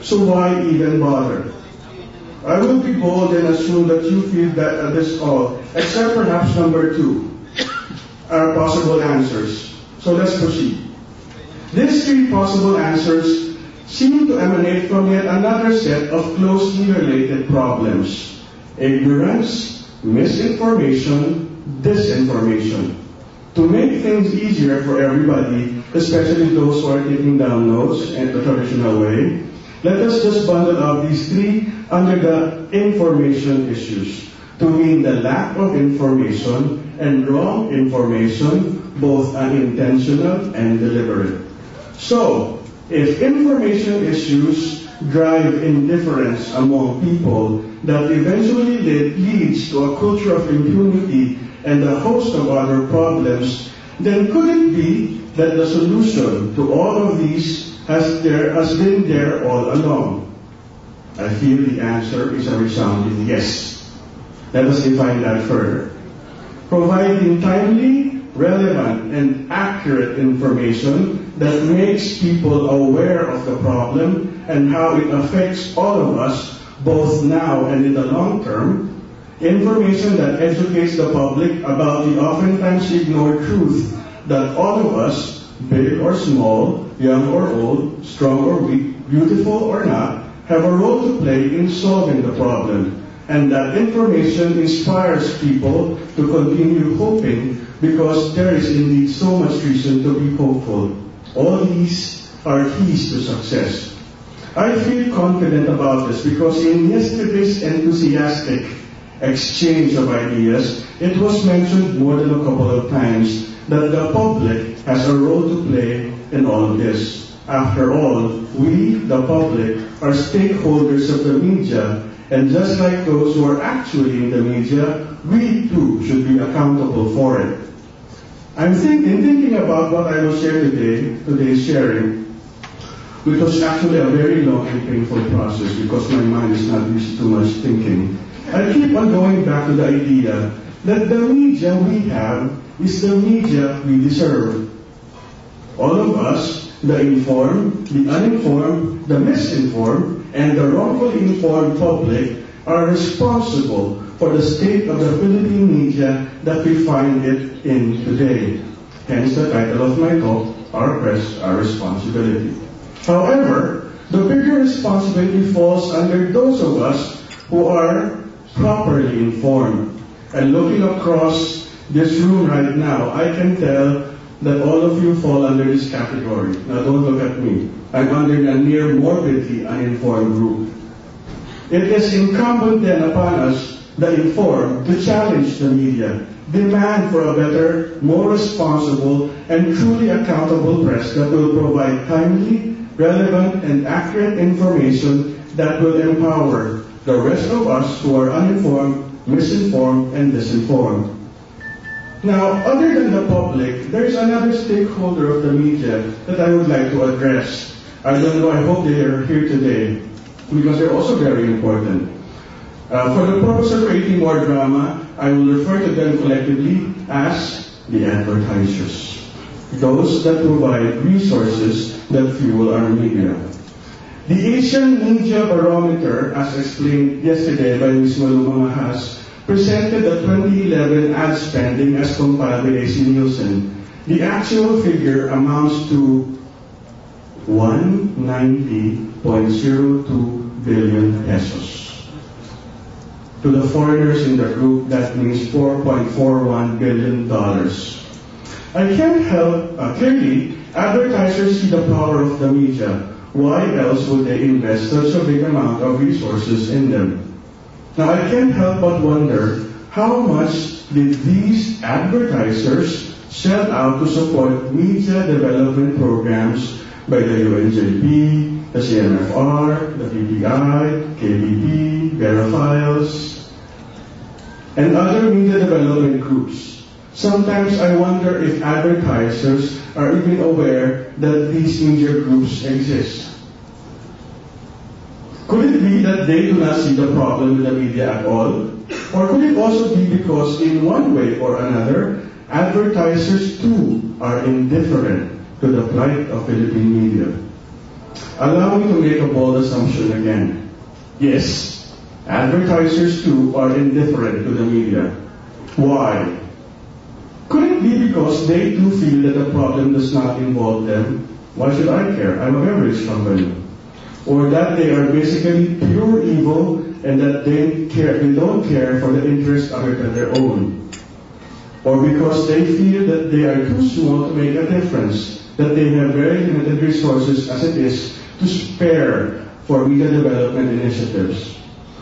So why even bother? I will be bold and assume that you feel that this all, except perhaps number 2, are possible answers. So let's proceed. These 3 possible answers seem to emanate from yet another set of closely related problems: ignorance, misinformation, disinformation. To make things easier for everybody, especially those who are taking down notes in the traditional way, let us just bundle up these 3 under the information issues, to mean the lack of information and wrong information, both unintentional and deliberate. So, if information issues drive indifference among people that eventually leads to a culture of impunity and a host of other problems, then could it be that the solution to all of these has been there all along? I feel the answer is a resounding yes. Let us define that further. Providing timely, relevant, and accurate information that makes people aware of the problem and how it affects all of us, both now and in the long term. Information that educates the public about the oftentimes ignored truth that all of us, big or small, young or old, strong or weak, beautiful or not, have a role to play in solving the problem. And that information inspires people to continue hoping because there is indeed so much reason to be hopeful. All these are keys to success. I feel confident about this because in yesterday's enthusiastic exchange of ideas, it was mentioned more than a couple of times that the public has a role to play in all of this. After all, we, the public, are stakeholders of the media, and just like those who are actually in the media, we too should be accountable for it. I'm thinking about what I will share today's sharing, which was actually a very long and painful process because my mind is not used to much thinking. I keep on going back to the idea that the media we have is the media we deserve. All of us, the informed, the uninformed, the misinformed, and the wrongfully informed public are responsible for the state of the Philippine media that we find it in today. Hence the title of my talk, Our Press, Our Responsibility. However, the bigger responsibility falls under those of us who are properly informed. And looking across this room right now, I can tell that all of you fall under this category. Now don't look at me. I'm under the near morbidly uninformed group. It is incumbent then upon us, the informed, to challenge the media, demand for a better, more responsible, and truly accountable press that will provide timely, relevant, and accurate information that will empower the rest of us who are uninformed, misinformed, and disinformed. Now, other than the public, there is another stakeholder of the media that I would like to address. I don't know, I hope they are here today, because they're also very important. For the purpose of creating more drama, I will refer to them collectively as the advertisers. Those that provide resources that fuel our media. The Asian Media Barometer, as explained yesterday by Ms. Maluma Mahas, presented the 2011 ad spending as compiled by AC Nielsen. The actual figure amounts to 190.02 billion pesos. To the foreigners in the group, that means $4.41 billion. I can't help, clearly, advertisers see the power of the media. Why else would they invest such a big amount of resources in them? Now, I can't help but wonder, how much did these advertisers sell out to support media development programs by the UNJP, the CMFR, the PPI, KBP, Verifiles, and other media development groups? Sometimes I wonder if advertisers are even aware that these media groups exist. Could it be that they do not see the problem with the media at all? Or could it also be because in one way or another, advertisers too are indifferent to the plight of Philippine media? Allow me to make a bold assumption again. Yes, advertisers too are indifferent to the media. Why? Could it be because they too feel that the problem does not involve them? Why should I care? I'm a beverage company. Or that they are basically pure evil and that they don't care for the interests other than their own. Or because they feel that they are too small to make a difference, that they have very limited resources as it is to spare for media development initiatives.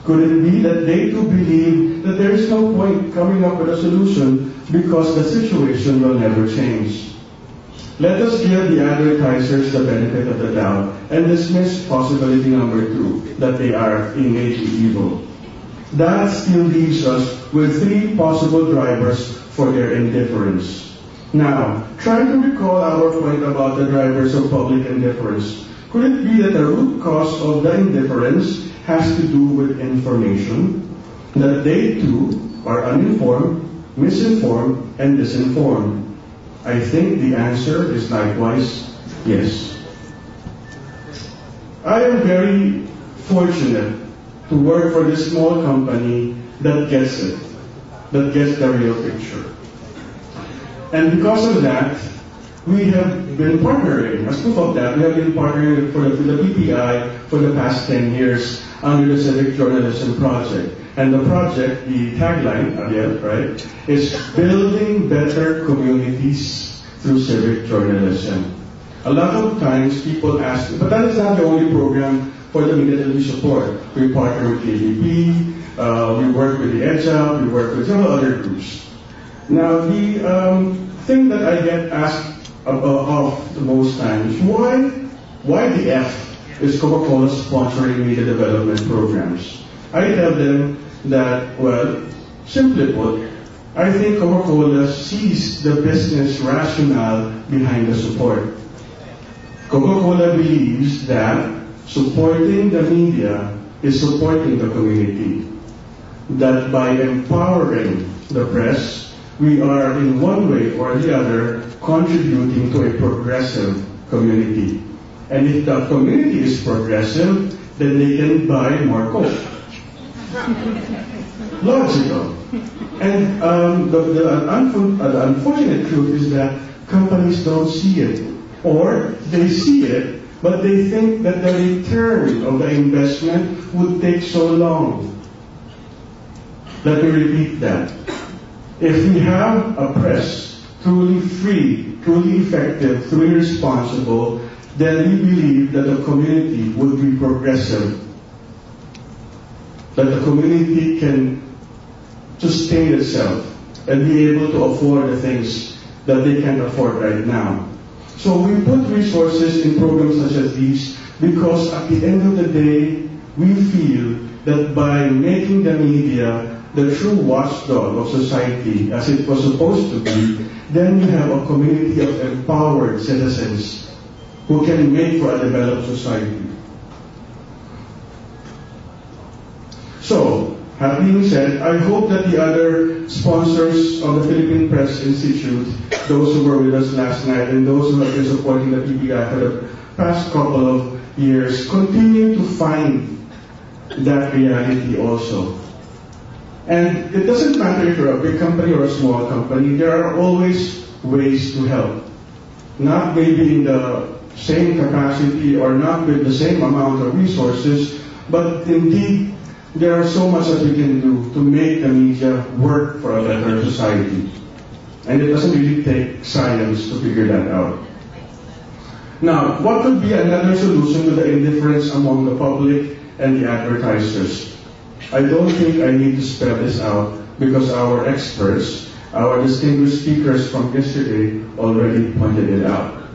Could it be that they too believe that there is no point coming up with a solution because the situation will never change? Let us give the advertisers the benefit of the doubt and dismiss possibility number 2, that they are innately evil. That still leaves us with 3 possible drivers for their indifference. Now, trying to recall our point about the drivers of public indifference, could it be that the root cause of the indifference has to do with information, that they too are uninformed, misinformed, and disinformed? I think the answer is likewise yes. I am very fortunate to work for this small company that gets it, that gets the real picture. And because of that, we have been partnering. As proof of that, we have been partnering with the PPI for the past 10 years under the Civic Journalism Project. And the project, the tagline, again, right, is building better communities through civic journalism. A lot of times people ask, but that is not the only program for the media that we support. We partner with KBP, we work with the EDSA, we work with several other groups. Now, the thing that I get asked of the most times, why the F is Coca-Cola sponsoring media development programs? I tell them that, well, simply put, I think Coca-Cola sees the business rationale behind the support. Coca-Cola believes that supporting the media is supporting the community. That by empowering the press, we are in one way or the other contributing to a progressive community. And if the community is progressive, then they can buy more Coke. Logical. And the unfortunate truth is that companies don't see it. Or they see it, but they think that the return of the investment would take so long. Let me repeat that. If we have a press truly free, truly effective, truly responsible, then we believe that the community would be progressive. That the community can sustain itself and be able to afford the things that they can't afford right now. So we put resources in programs such as these because at the end of the day, we feel that by making the media the true watchdog of society as it was supposed to be, then you have a community of empowered citizens who can make for a developed society. So, that being said, I hope that the other sponsors of the Philippine Press Institute, those who were with us last night and those who have been supporting the PBI for the past couple of years, continue to find that reality also. And it doesn't matter if you're a big company or a small company, there are always ways to help. Not maybe in the same capacity or not with the same amount of resources, but indeed there are so much that we can do to make the media work for a better society. And it doesn't really take science to figure that out. Now, what could be another solution to the indifference among the public and the advertisers? I don't think I need to spell this out because our experts, our distinguished speakers from yesterday already pointed it out.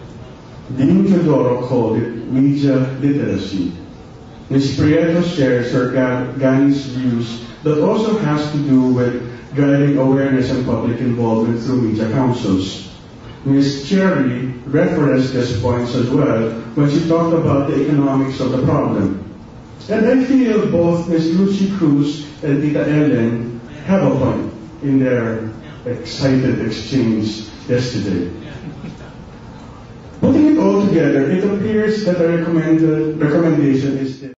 Dean Teodoro called it media literacy. Ms. Prieto shares her Gani's views that also has to do with driving awareness and public involvement through media councils. Ms. Cherry referenced these points as well when she talked about the economics of the problem. And I feel both Ms. Lucy Cruz and Tita Ellen have a point in their excited exchange yesterday. Putting it all altogether, it appears that the recommendation is